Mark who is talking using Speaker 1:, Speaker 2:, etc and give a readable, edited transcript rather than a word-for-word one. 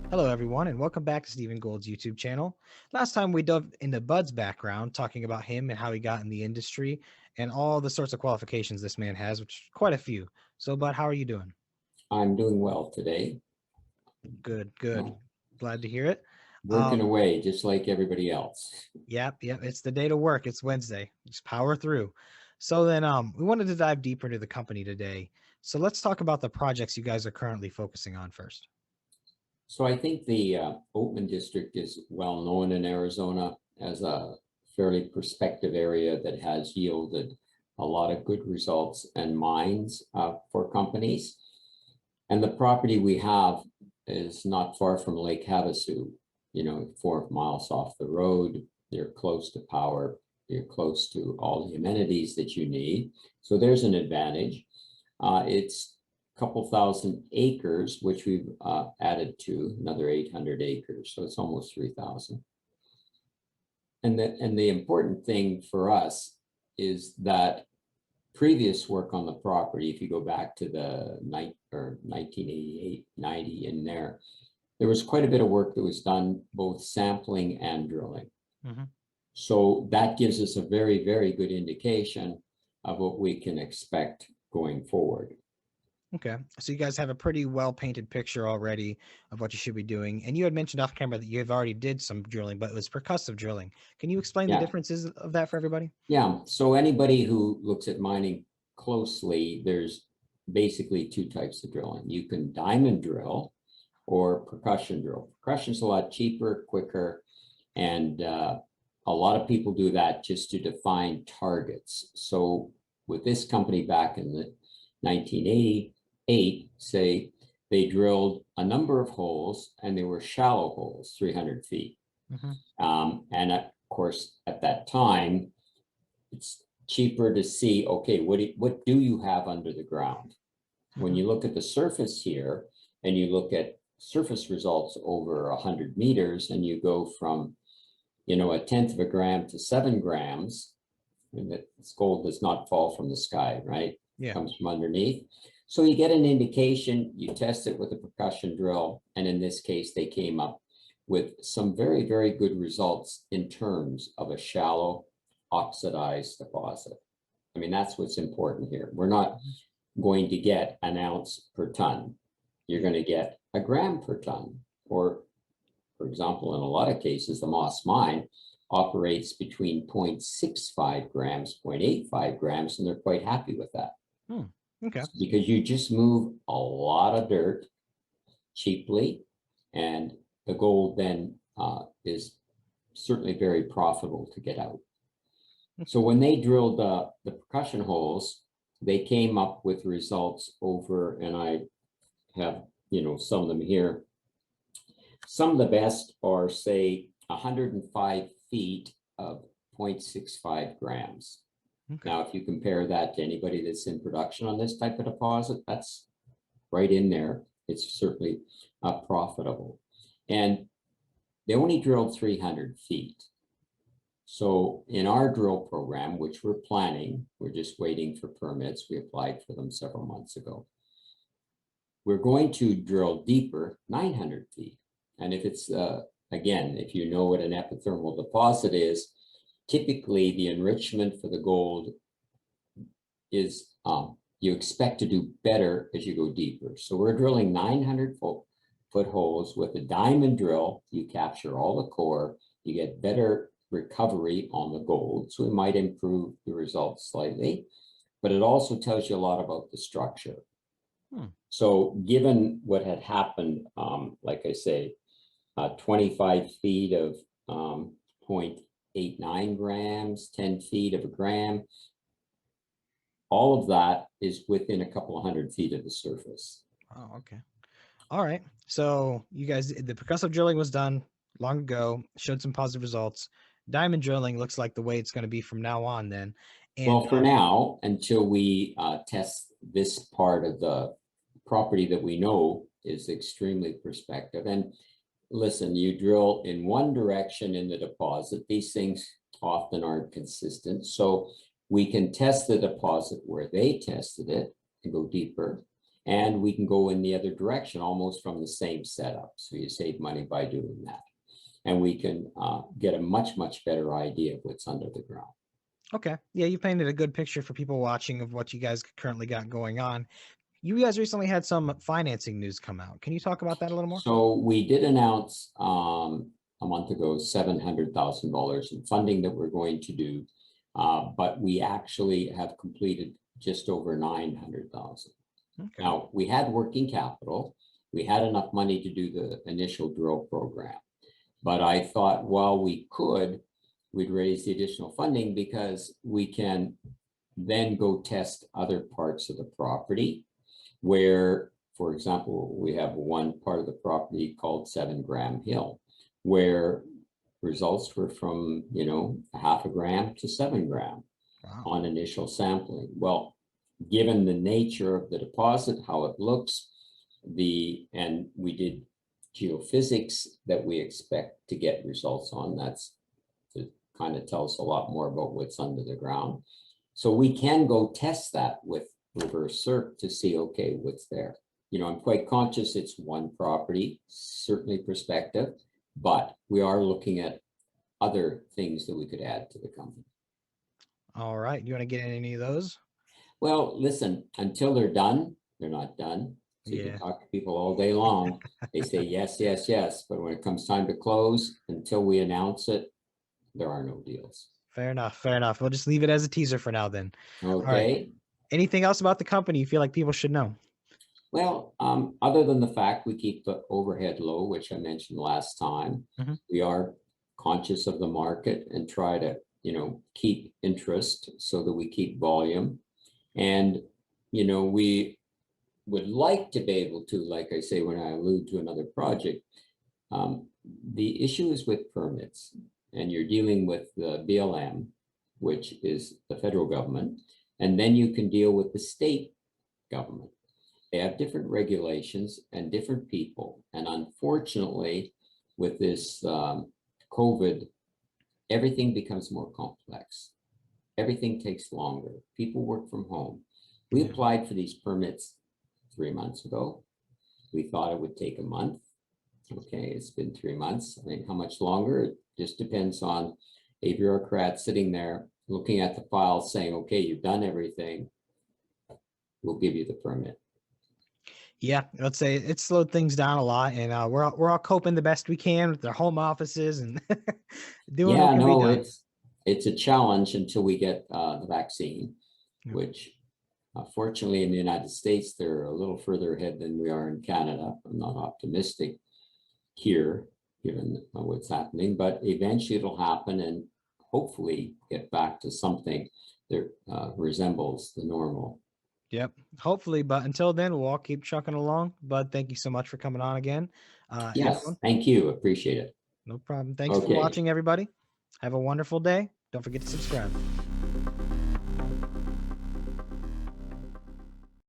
Speaker 1: Hello, everyone, and welcome back to Stephen Gold's YouTube channel. Last time we dove into Bud's background, talking about him and how he got in the industry and all the sorts of qualifications this man has, which are quite a few. So, Bud, how are you doing?
Speaker 2: I'm doing well today.
Speaker 1: Good, good.
Speaker 2: Well,
Speaker 1: Glad to hear it.
Speaker 2: working
Speaker 1: Um,
Speaker 2: away just like everybody else.
Speaker 1: yep. It's the day to work. It's Wednesday. Just power through. So then, we wanted to dive deeper into the company today. So let's talk about the projects you guys are currently focusing on first.
Speaker 2: So I think the Oatman District is well known in Arizona as a fairly prospective area that has yielded a lot of good results and mines for companies. And the property we have is not far from Lake Havasu, 4 miles off the road. You're close to power. You're close to all the amenities that you need. So there's an advantage. It's a couple thousand acres, which we've added to another 800 acres. So it's almost 3,000. And the important thing for us is that previous work on the property, if you go back to the 1988, 90 in there was quite a bit of work that was done, both sampling and drilling.
Speaker 1: Mm-hmm.
Speaker 2: So that gives us a very, very good indication of what we can expect going forward.
Speaker 1: Okay. So you guys have a pretty well painted picture already of what you should be doing. And you had mentioned off camera that you have already did some drilling, but it was percussive drilling. Can you explain the
Speaker 2: Yeah,
Speaker 1: differences of that for everybody?
Speaker 2: yeah. So anybody who looks at mining closely, there's basically two types of drilling. You can diamond drill or percussion drill. Percussion's a lot cheaper, quicker, and a lot of people do that just to define targets. So with this company back in the 1988, say they drilled a number of holes and they were shallow holes, 300 feet.
Speaker 1: Mm-hmm.
Speaker 2: And of course, at that time, it's cheaper to see, okay, what do you have under the ground? When
Speaker 1: Mm-hmm.
Speaker 2: you look at the surface here and you look at surface results over 100 meters and you go from, a tenth of a gram to 7 grams, and that gold does not fall from the sky, right? It
Speaker 1: Yeah.
Speaker 2: comes from underneath. So you get an indication, you test it with a percussion drill, and in this case, they came up with some very, very good results in terms of a shallow oxidized deposit. I mean, that's what's important here. We're not
Speaker 1: Mhm.
Speaker 2: going to get an ounce per ton. You're
Speaker 1: Yeah.
Speaker 2: going to get a gram per ton. Or, for example, in a lot of cases, the Moss Mine operates between 0.65 grams, 0.85 grams, and they're quite happy with that
Speaker 1: Hmm. Okay.
Speaker 2: because you just move a lot of dirt cheaply, and the gold then is certainly very profitable to get out. So when they drilled the percussion holes, they came up with results over, and I have, some of them here. Some of the best are, say, 105 feet of 0.65 grams.
Speaker 1: Okay.
Speaker 2: Now, if you compare that to anybody that's in production on this type of deposit, that's right in there. It's certainly profitable. And they only drilled 300 feet. So in our drill program, which we're planning, we're just waiting for permits. We applied for them several months ago. We're going to drill deeper, 900 feet. And if it's, again, if you know what an epithermal deposit is, typically the enrichment for the gold is you expect to do better as you go deeper. So we're drilling 900-foot holes with a diamond drill. You capture all the core, you get better recovery on the gold. So it might improve the results slightly, but it also tells you a lot about the structure.
Speaker 1: Hmm.
Speaker 2: So given what had happened, like I say, 25 feet of 0.89 grams, 10 feet of a gram, all of that is within a couple of 100 feet of the surface.
Speaker 1: Oh, okay. All right. So you guys, the percussive drilling was done long ago, showed some positive results. Diamond drilling looks like the way it's going to be from now on then. And
Speaker 2: Well, for now, until we test this part of the property that we know is extremely prospective. And listen, you drill in one direction in the deposit. These things often aren't consistent. So we can test the deposit where they tested it and go deeper. And we can go in the other direction almost from the same setup. So you save money by doing that. And we can get a much better idea of what's under the ground.
Speaker 1: Okay. Yeah, you painted a good picture for people watching of what you guys currently got going on. You guys recently had some financing news come out. Can you talk about that a little more?
Speaker 2: So we did announce a month ago $700,000 in funding that we're going to do, but we actually have completed just over 900,000.
Speaker 1: Okay.
Speaker 2: Now, we had working capital. We had enough money to do the initial drill program. But I thought, well, we'd raise the additional funding because we can then go test other parts of the property where, for example, we have one part of the property called 7 Gram Hill, where results were from, 0.5 gram to 7 gram
Speaker 1: Wow.
Speaker 2: on initial sampling. Well, given the nature of the deposit, how it looks, and we did geophysics that we expect to get results on. That's to kind of tell us a lot more about what's under the ground. So we can go test that with reverse circ to see, okay, what's there. I'm quite conscious it's one property, certainly prospective, but we are looking at other things that we could add to the company.
Speaker 1: All right. You want to get in any of those?
Speaker 2: Well, listen, until they're done, they're not done. So you
Speaker 1: Yeah.
Speaker 2: can talk to people all day long. They say yes, yes, yes. But when it comes time to close, until we announce it, there are no deals.
Speaker 1: Fair enough. Fair enough. We'll just leave it as a teaser for now then. All right.
Speaker 2: Okay.
Speaker 1: Anything else about the company you feel like people should know?
Speaker 2: Well, other than the fact we keep the overhead low, which I mentioned last time,
Speaker 1: Mhm.
Speaker 2: we are conscious of the market and try to, keep interest so that we keep volume. And, we would like to be able to, like I say, when I allude to another project, the issue is with permits, and you're dealing with the BLM, which is the federal government, and then you can deal with the state government. They have different regulations and different people. And unfortunately, with this COVID, everything becomes more complex. Everything takes longer. People work from home. We
Speaker 1: Yeah.
Speaker 2: applied for these permits 3 months ago. We thought it would take a month. Okay, it's been 3 months. I think how much longer? It just depends on a bureaucrat sitting there looking at the file saying, okay, you've done everything. We'll give you the permit.
Speaker 1: Yeah, let's say it slowed things down a lot, and we're all coping the best we can with their home offices and doing what
Speaker 2: Yeah,
Speaker 1: can be
Speaker 2: no,
Speaker 1: done.
Speaker 2: it's a challenge until we get the vaccine,
Speaker 1: Yeah.
Speaker 2: which fortunately in the United States, they're a little further ahead than we are in Canada. I'm not optimistic here, given what's happening, but eventually it'll happen and hopefully get back to something that resembles the normal.
Speaker 1: Yep, hopefully, but until then, we'll all keep trucking along. Bud, thank you so much for coming on again.
Speaker 2: Yes,
Speaker 1: Everyone,
Speaker 2: thank you. Appreciate it.
Speaker 1: no problem. Thanks for
Speaker 2: Okay.
Speaker 1: watching, everybody. Have a wonderful day. Don't forget to subscribe.